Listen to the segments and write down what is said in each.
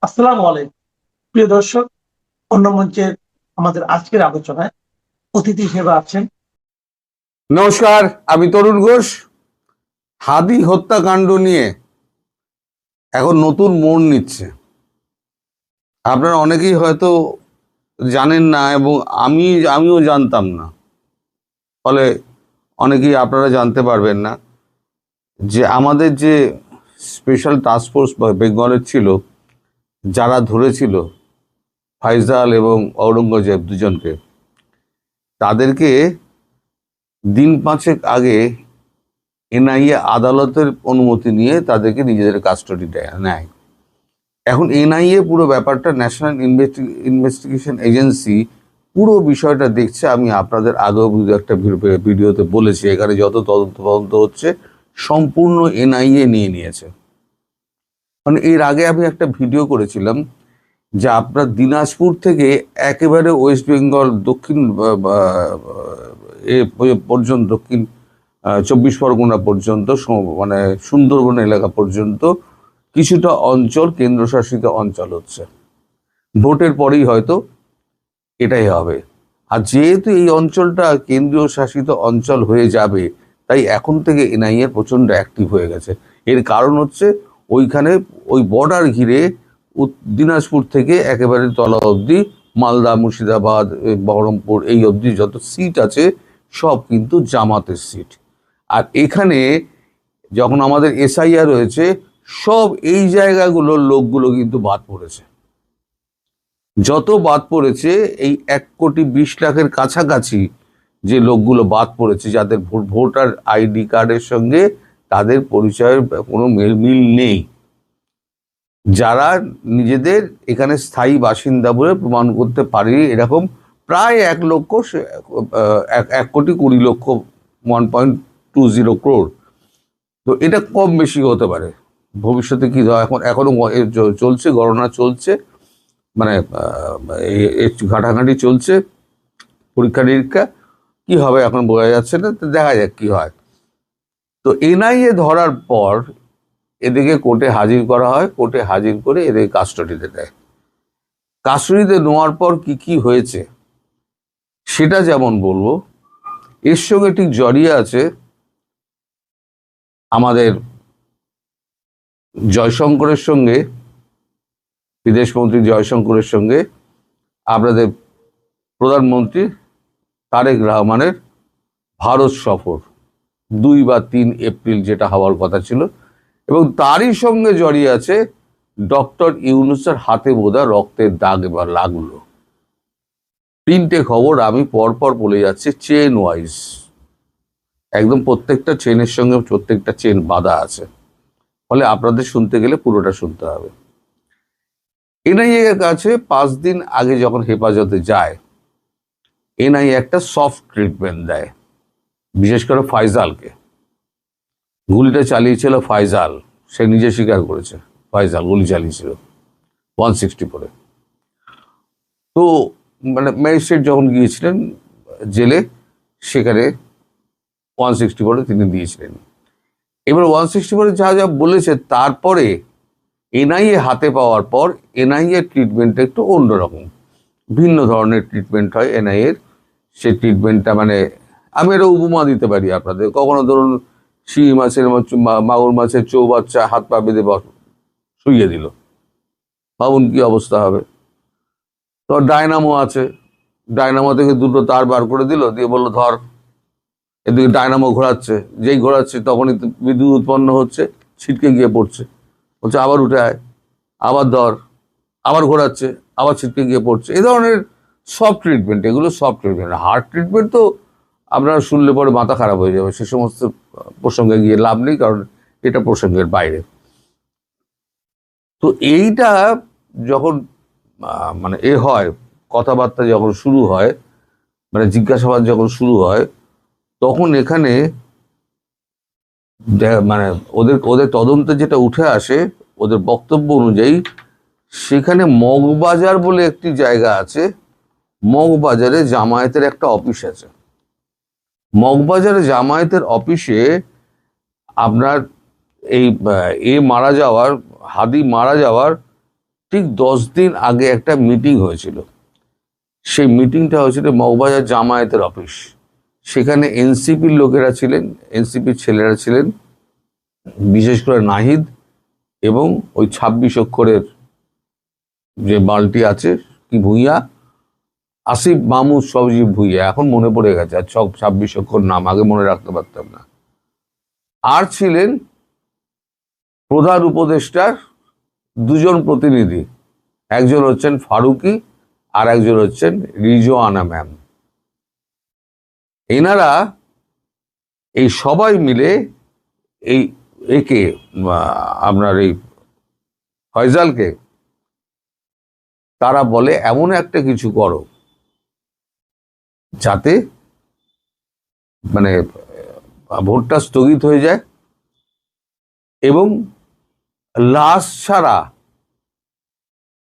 আসসালামু আলাইকুম প্রিয় দর্শক। অন্য মঞ্চের আমাদের আজকের আলোচনায় অতিথি হিসেবে আছেন। নমস্কার, আমি তরুণ ঘোষ। হাদি হত্যাকাণ্ড নিয়ে এখন নতুন মোড় নিচ্ছে। আপনারা অনেকেই হয়তো জানেন না এবং আমিও জানতাম না। ফলে অনেকেই আপনারা জানতে পারবেন না যে আমাদের যে স্পেশাল টাস্ক ফোর্স বেঙ্গলের ছিল, যারা ধরেছিল ফাইজাল এবং ঔরঙ্গজেব দুজনকে, তাদেরকে দিন পাঁচেক আগে এনআইএ আদালতের অনুমতি নিয়ে তাদেরকে নিজেদের কাস্টডি নেয়। এখন এনআইএ পুরো ব্যাপারটা, ন্যাশনাল ইনভেস্টিগেশন এজেন্সি পুরো বিষয়টা দেখছে। আমি আপনাদের আগেও একটা ভিডিওতে বলেছি, এখানে যত তদন্ত হচ্ছে সম্পূর্ণ এনআইএ নিয়ে নিয়েছে। মানে এর আগে আমি একটা ভিডিও করেছিলাম যে আপনার দিনাজপুর থেকে একেবারে ওয়েস্ট বেঙ্গল দক্ষিণ পর্যন্ত, দক্ষিণ 24 পরগনা পর্যন্ত, মানে সুন্দরবন এলাকা পর্যন্ত কিছুটা অঞ্চল কেন্দ্রশাসিত অঞ্চল হচ্ছে। ভোটের পরেই হয়তো এটাই হবে। আর যেহেতু এই অঞ্চলটা কেন্দ্রীয় শাসিত অঞ্চল হয়ে যাবে, তাই এখন থেকে এনআইএ প্রচণ্ড অ্যাক্টিভ হয়ে গেছে। এর কারণ হচ্ছে ওইখানে ওই বর্ডার ঘিরে দিনাজপুর থেকে একেবারে তলা অবধি, মালদা, মুর্শিদাবাদ, বহরমপুর এই অবধি যত সিট আছে সব কিন্তু জামাতের সিট। আর এখানে যখন আমাদের এসআইআর হয়েছে, সব এই জায়গাগুলোর লোকগুলো কিন্তু বাদ পড়েছে। যত বাদ পড়েছে এই 1,20,00,000-এর কাছাকাছি যে লোকগুলো বাদ পড়েছে, যাদের ভোটার আইডি কার্ডের সঙ্গে তাদের পরিচয়ের কোনো মিল নেই, যারা নিজেদের এখানে স্থায়ী বাসিন্দা বলে প্রমাণ করতে পারেনি, এরকম প্রায় 1,20,00,000, 1.20 crore। তো এটা কম বেশি হতে পারে। ভবিষ্যতে কি এখনো চলছে, গণনা চলছে, মানে ঘাটাঘাটি চলছে, পরীক্ষা নিরীক্ষা কি হবে এখন বোঝা যাচ্ছে না। তো দেখা যাক কি হয়। তো এনআইএ ধরার পর এদেরকে কোর্টে হাজির করা হয়, কোর্টে হাজির করে এদের কাস্টডিতে দেয়। কাস্টডিতে নেওয়ার পর কি কি হয়েছে সেটা যেমন বলবো, এর সঙ্গে ঠিক জড়িয়ে আছে আমাদের জয়শঙ্করের সঙ্গে, বিদেশমন্ত্রী জয়শঙ্করের সঙ্গে আপনাদের প্রধানমন্ত্রী তারেক রহমানের ভারত সফর 2 বা 3 এপ্রিল যেটা হওয়ার কথা ছিল, এবং তারই সঙ্গে জড়িয়ে আছে ডক্টর ইউনূসের হাতে বোধহয় রক্তের দাগ এবার লাগলো। 3টে খবর আমি পরপর বলে যাচ্ছি, চেন ওয়াইজ, একদম প্রত্যেকটা চেনের সঙ্গে প্রত্যেকটা চেন বাঁধা আছে। ফলে আপনাদের শুনতে গেলে পুরোটা শুনতে হবে। এনআইএ এর কাছে 5 দিন আগে যখন হেফাজতে যায়, এনআইএ একটা সফট ট্রিটমেন্ট দেয়, বিশেষ করে ফাইজালকে। গুলিটা চালিয়েছিল ফাইজাল, সে নিজে স্বীকার করেছে ফাইজাল গুলি চালিয়েছিল 160 করে। তো মানে ম্যাজিস্ট্রেট যখন গিয়েছিলেন জেলে, সেখানে 160 করে তিনি দিয়েছিলেন। এবার 160 করে যা যা বলেছে, তারপরে এনআইএ হাতে পাওয়ার পর এনআইএ ট্রিটমেন্টটা একটু অন্যরকম, ভিন্ন ধরনের ট্রিটমেন্ট হয় এনআইএর। সেই ট্রিটমেন্টটা মানে আমি একটা উপমা দিতে পারি আপনাদের। কখনো ধরুন শিঙি মাছের, মাগুর মাছের চৌবাচ্চা হাত পা বেঁধে শুইয়ে দিল, ভাবুন কি অবস্থা হবে। তো ডায়নামো আছে, ডায়নামো থেকে 2টো তার বার করে দিল, দিয়ে বললো ধর। এদিকে ডায়নামো ঘোরাচ্ছে, যেই ঘোরাচ্ছে তখনই বিদ্যুৎ উৎপন্ন হচ্ছে, ছিটকে গিয়ে পড়ছে, বলছে আবার উঠে আয়, আবার ধর, আবার ঘোরাচ্ছে, আবার ছিটকে গিয়ে পড়ছে। এই ধরনের সফট ট্রিটমেন্ট, এগুলো সফট ট্রিটমেন্ট। হার্ড ট্রিটমেন্ট তো আপনারা শুনলে পরে মাথা খারাপ হয়ে যাবে, সে সমস্ত প্রসঙ্গে গিয়ে লাভ নেই, কারণ এটা প্রসঙ্গের বাইরে। তো এইটা যখন মানে হয়, কথাবার্তা যখন শুরু হয়, মানে জিজ্ঞাসাবাদ যখন শুরু হয়, তখন এখানে মানে ওদের তদন্তে যেটা উঠে আসে, ওদের বক্তব্য অনুযায়ী, সেখানে মগবাজার বলে একটি জায়গা আছে, মগবাজারে জামায়াতের একটা অফিস আছে। মগবাজারে জামায়াতের অফিসে আপনার এই মারা যাওয়ার, হাদি মারা যাওয়ার ঠিক 10 দিন আগে একটা মিটিং হয়েছিল। সেই মিটিংটা হয়েছিল মগবাজার জামায়াতের অফিস। সেখানে এনসিপির লোকেরা ছিলেন, এনসিপির ছেলেরা ছিলেন, বিশেষ করে নাহিদ এবং ওই 26 অক্ষরের যে বালটি আছে কি ভূঁইয়া, আসিফ মাহমুদ সবজি ভূঁইয়া, এখন মনে পড়ে গেছে, আর 26 অক্ষর নাম আগে মনে রাখতে পারতাম না। আর ছিলেন প্রধান উপদেষ্টার দুজন প্রতিনিধি, একজন হচ্ছেন ফারুকি আর একজন হচ্ছেন রিজওয়ানা ম্যাম। এনারা এই সবাই মিলে এই একে আপনার এই ফয়জালকে তারা বলে এমন একটা কিছু করো যাতে মানে ভোটটা স্থগিত হয়ে যায় এবং লাশ ছাড়া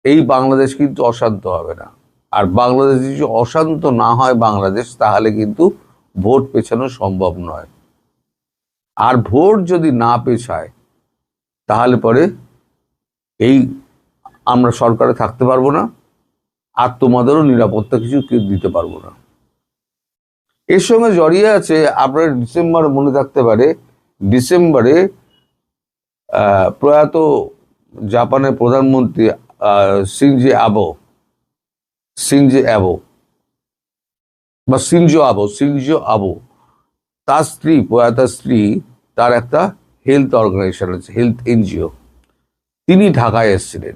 এই বাংলাদেশ কিন্তু অশান্ত হবে না। আর বাংলাদেশ যদি অশান্ত না হয় বাংলাদেশ, তাহলে কিন্তু ভোট পেছানো সম্ভব নয়। আর ভোট যদি না পেছায় তাহলে পরে এই আমরা সরকারে থাকতে পারবো না, আর তোমাদেরও নিরাপত্তা কিছু দিতে পারবো না। এর সঙ্গে জড়িয়ে আছে আপনার ডিসেম্বর, মনে থাকতে পারে ডিসেম্বরে প্রয়াত জাপানের প্রধানমন্ত্রী সিনজো আবো তার স্ত্রী, প্রয়াত স্ত্রী, তার একটা হেলথ অর্গানাইজেশন আছে, হেলথ এনজিও, তিনি ঢাকায় এসেছিলেন।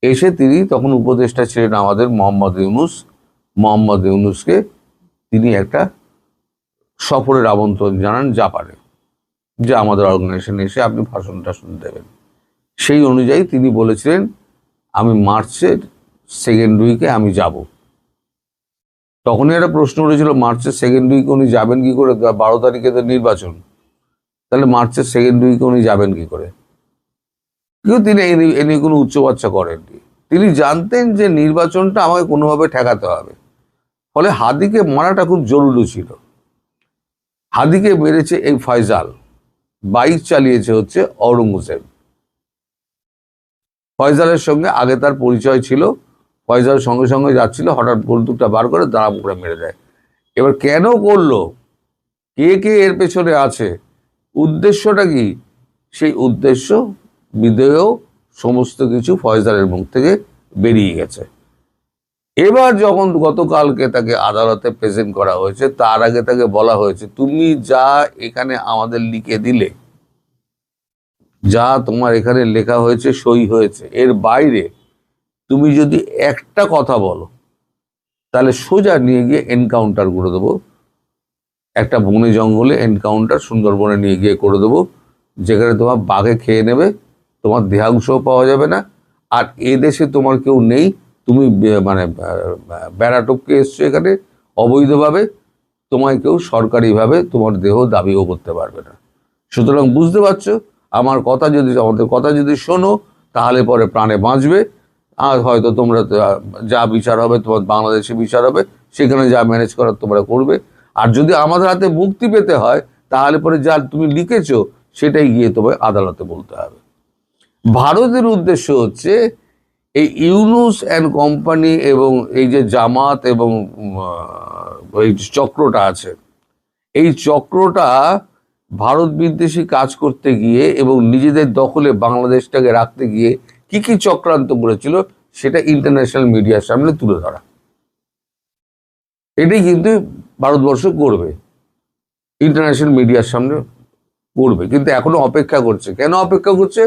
এসে তিনি তখন উপদেষ্টা ছিলেন আমাদের মোহাম্মদ ইউনুসকে তিনি একটা সফরের আমন্ত্রণ জানান জাপানে, যে আমাদের অর্গানাইজেশনে এসে আপনি ভাষণ টাষণ দেবেন। সেই অনুযায়ী তিনি বলেছিলেন আমি মার্চের সেকেন্ড উইকে আমি যাব। তখনই একটা প্রশ্ন উঠেছিল, মার্চের সেকেন্ড উইকে উনি যাবেন কি করে? 12 তারিখে তো নির্বাচন, তাহলে মার্চের সেকেন্ড উইকে উনি যাবেন কি করে? কিন্তু তিনি এ নিয়ে কোনো উচ্চবাচ্চা করেননি। তিনি জানতেন যে নির্বাচনটা আমাকে কোনোভাবে ঠেকাতে হবে, ফলে হাদিকে মারাটা খুব জরুরি ছিল। হাদিকে মেরেছে এই ফয়জাল, বাইক চালিয়েছে হচ্ছে অরঙ্গজেব। ফয়জালের সঙ্গে আগে তার পরিচয় ছিল, ফয়জাল সঙ্গে সঙ্গে যাচ্ছিল, হঠাৎ বন্দুকটা বার করে দাঁড়া করে মেরে দেয়। এবার কেন করলো, কে কে এর পেছনে আছে, উদ্দেশ্যটা কি, সেই উদ্দেশ্য বিদেয় সমস্ত কিছু ফয়জালের মুখ থেকে বেরিয়ে গেছে। এবার যখন গতকালকে তাকে আদালতে প্রেজেন্ট করা হয়েছে, তার আগে তাকে বলা হয়েছে তুমি যা এখানে আমাদের লিখে দিলে, যা তোমার এখানে লেখা হয়েছে, সই হয়েছে, এর বাইরে তুমি যদি একটা কথা বলো তাহলে সোজা নিয়ে গিয়ে এনকাউন্টার করে দেবো, একটা বনে জঙ্গলে এনকাউন্টার সুন্দরবনে নিয়ে গিয়ে করে দেবো, যেখানে তোমার বাঘে খেয়ে নেবে, তোমার দেহাংশও পাওয়া যাবে না, আর এদেশে তোমার কেউ নেই, তুমি মানে বেড়া টপকে এসছো এখানে অবৈধভাবে, তোমায় কেউ সরকারিভাবে তোমার দেহ দাবিও করতে পারবে না। সুতরাং বুঝতে পারছো, আমাদের কথা যদি শোনো তাহলে পরে প্রাণে বাঁচবে, আর হয়তো তোমরা যা বিচার হবে তোমার বাংলাদেশে বিচার হবে, সেখানে যা ম্যানেজ করার তোমরা করবে। আর যদি আমাদের হাতে মুক্তি পেতে হয় তাহলে পরে যা তুমি লিখেছো সেটাই গিয়ে তোমায় আদালতে বলতে হবে। ভারতের উদ্দেশ্য হচ্ছে এই ইউনুস অ্যান্ড কোম্পানি এবং এই যে জামাত এবং এই চক্রটা আছে, এই চক্রটা ভারত বিদ্বেষী কাজ করতে গিয়ে এবং নিজেদের দখলে বাংলাদেশটাকে রাখতে গিয়ে কি কি চক্রান্ত করেছিল সেটা ইন্টারন্যাশনাল মিডিয়ার সামনে তুলে ধরা। এটাই কিন্তু ভারতবর্ষ করবে, ইন্টারন্যাশনাল মিডিয়ার সামনে করবে, কিন্তু এখনো অপেক্ষা করছে। কেন অপেক্ষা করছে,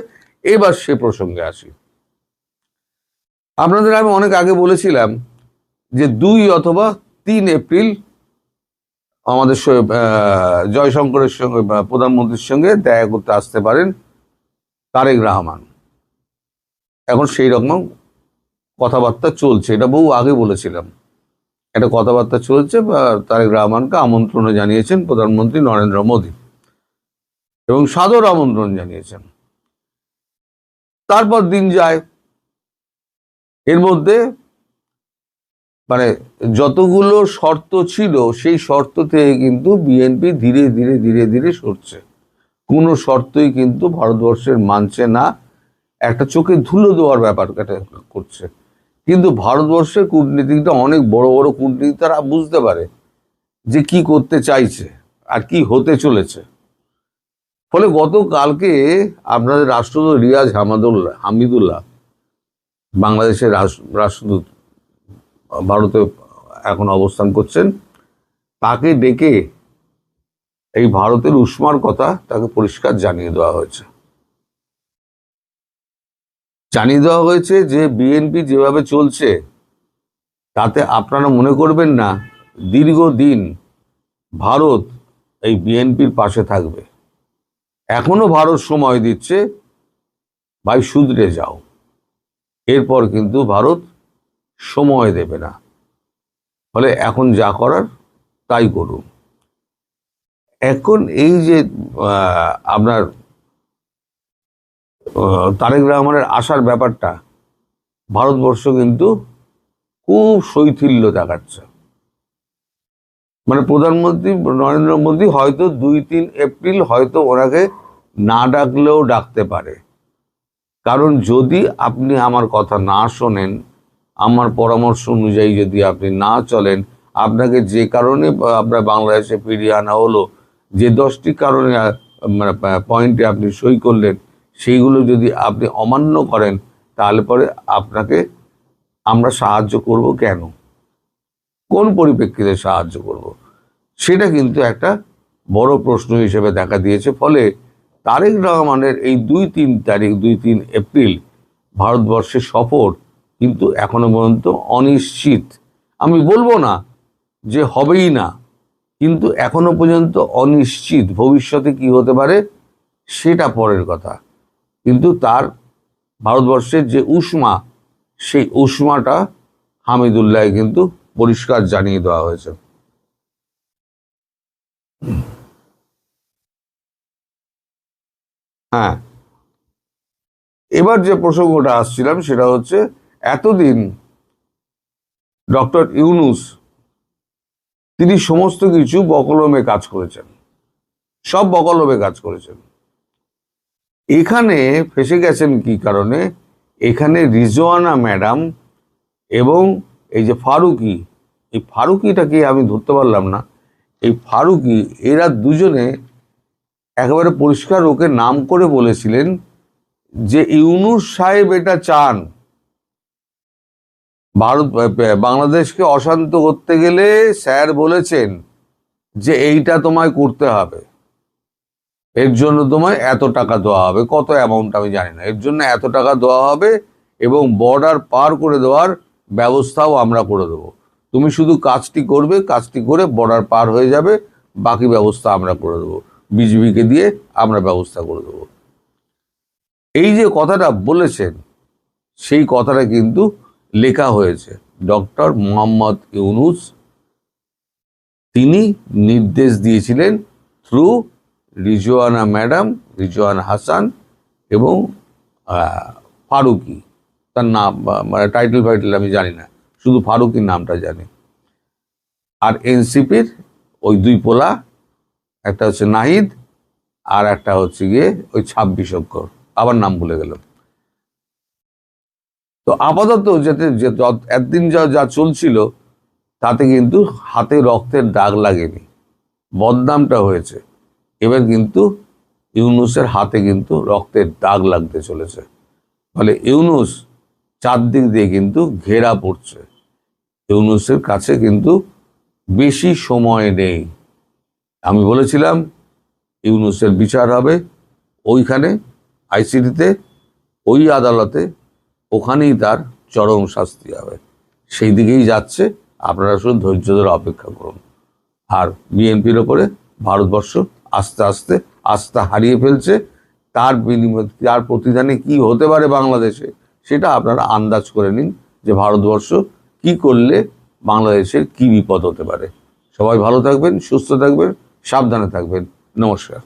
এবার সে প্রসঙ্গে আসি। আপনাদের আমি অনেক আগে বলেছিলাম যে 2 অথবা 3 এপ্রিল আমাদের জয়শঙ্করের সঙ্গে প্রধানমন্ত্রীর সঙ্গে দেখা করতে আসতে পারেন তারেক রহমান। এখন সেই রকম কথাবার্তা চলছে, এটা বহু আগে বলেছিলাম, একটা কথাবার্তা চলছে। তারেক রহমানকে আমন্ত্রণ জানিয়েছেন প্রধানমন্ত্রী নরেন্দ্র মোদী এবং সাদর আমন্ত্রণ জানিয়েছেন। তারপর দিন যায়, এর মধ্যে মানে যতগুলো শর্ত ছিল সেই শর্ত থেকে কিন্তু বিএনপি ধীরে ধীরে ধীরে ধীরে সরছে। কোনো শর্তই কিন্তু ভারতবর্ষের মানছে না, একটা চোখে ধুলো দেওয়ার ব্যাপার করছে। কিন্তু ভারতবর্ষের কূটনীতিকটা অনেক বড় বড় কূটনীতি, তারা বুঝতে পারে যে কি করতে চাইছে আর কি হতে চলেছে। ফলে গতকালকে আপনাদের রাষ্ট্রদূত রিয়াজ হামিদুল্লাহ, বাংলাদেশের রাষ্ট্রদূত ভারতে এখন অবস্থান করছেন, তাকে ডেকে এই ভারতের উষ্মার কথা তাকে পরিষ্কার জানিয়ে দেওয়া হয়েছে। যে বিএনপি যেভাবে চলছে তাতে আপনারা মনে করবেন না দীর্ঘদিন ভারত এই বিএনপির পাশে থাকবে। এখনো ভারত সময় দিচ্ছে, ভাই শুধরে যাও, এরপর কিন্তু ভারত সময় দেবে না। ফলে এখন যা করার তাই করুন। এখন এই যে আপনার তারেক রহমানের আসার ব্যাপারটা ভারতবর্ষ কিন্তু খুব শৈথিল্য দেখাচ্ছে। মানে প্রধানমন্ত্রী নরেন্দ্র মোদী হয়তো 2-3 এপ্রিল হয়তো ওনাকে না ডাকলেও ডাকতে পারে। কারণ যদি আপনি আমার কথা না শোনেন, আমার পরামর্শ অনুযায়ী যদি আপনি না চলেন, আপনাকে যে কারণে আপনার বাংলাদেশে ফিরিয়ে আনা হলো, যে 10টি কারণে মানে পয়েন্টে আপনি সই করলেন, সেইগুলো যদি আপনি অমান্য করেন, তাহলে পরে আপনাকে আমরা সাহায্য করব কেন, কোন পরিপ্রেক্ষিতে সাহায্য করব, সেটা কিন্তু একটা বড় প্রশ্ন হিসেবে দেখা দিয়েছে। ফলে তারেক রহমানের এই 2-3 এপ্রিল ভারতবর্ষের সফর কিন্তু এখনো পর্যন্ত অনিশ্চিত। আমি বলবো না যে হবেই না, কিন্তু এখনো পর্যন্ত অনিশ্চিত। ভবিষ্যতে কি হতে পারে সেটা পরের কথা, কিন্তু তার ভারতবর্ষের যে উষ্মা, সেই উষ্মাটা হামিদুল্লাহ কিন্তু পরিষ্কার জানিয়ে দেওয়া হয়েছে। হ্যাঁ, এবার যে প্রসঙ্গটা আসছিলাম সেটা হচ্ছে, এতদিন ডক্টর ইউনূস তিনি সমস্ত কিছু বকলমে কাজ করেছেন, সব বকলমে কাজ করেছেন। এখানে ফেসে গেছেন কি কারণে? এখানে রিজওয়ানা ম্যাডাম এবং এই যে ফারুকি, এই ফারুকিটাকে আমি ধরতে পারলাম না, এই ফারুকি, এরা দুজনে একেবারে পরিষ্কার ওকে নাম করে বলেছিলেন যে ইউনূস সাহেব এটা চান, বাংলাদেশকে অশান্ত করতে গেলে স্যার বলেছেন যে এইটা তোমায় করতে হবে, এর জন্য তোমায় এত টাকা দেওয়া হবে, কত অ্যামাউন্ট আমি জানি না, এর জন্য এত টাকা দেওয়া হবে এবং বর্ডার পার করে দেওয়ার ব্যবস্থাও আমরা করে দেবো, তুমি শুধু কাজটি করবে, কাজটি করে বর্ডার পার হয়ে যাবে, বাকি ব্যবস্থা আমরা করে দেবো, বিজিবিকে দিয়ে আমরা ব্যবস্থা করে দেবো। এই যে কথাটা বলেছেন, সেই কথাটা কিন্তু লেখা হয়েছে। ডক্টর মোহাম্মদ ইউনূস তিনি নির্দেশ দিয়েছিলেন থ্রু রিজওয়ানা ম্যাডাম, রিজওয়ানা হাসান এবং ফারুকি, তার নাম মানে টাইটেল আমি জানি না, শুধু ফারুকির নামটা জানি। আর এনসিপির ওই 2 পোলা, একটা হচ্ছে নাহিদ আর একটা হচ্ছে গিয়ে ওই 26 অক্ষর, আবার নাম ভুলে গেলাম। তো আপাতত একদিন যা চলছিল তাতে কিন্তু হাতে রক্তের দাগ লাগেনি, বদনামটা হয়েছে। এবার কিন্তু ইউনূসের হাতে কিন্তু রক্তের দাগ লাগতে চলেছে। ফলে ইউনূস চারদিক দিয়ে কিন্তু ঘেরা পড়ছে। ইউনূসের কাছে কিন্তু বেশি সময় নেই। আমি বলেছিলাম ইউনূসের বিচার হবে ওইখানে আইসিটিতে, ওই আদালতে, ওখানেই তার চরম শাস্তি হবে। সেই দিকেই যাচ্ছে, আপনারা শুধু ধৈর্য ধরে অপেক্ষা করুন। আর বিএনপির ওপরে ভারতবর্ষ আস্তে আস্তে আস্থা হারিয়ে ফেলছে। তার বিনিময়ে, তার প্রতিদানে কি হতে পারে বাংলাদেশে, সেটা আপনারা আন্দাজ করে নিন যে ভারতবর্ষ কি করলে বাংলাদেশের কি বিপদ হতে পারে। সবাই ভালো থাকবেন, সুস্থ থাকবেন, সাবধানে থাকবেন। নমস্কার।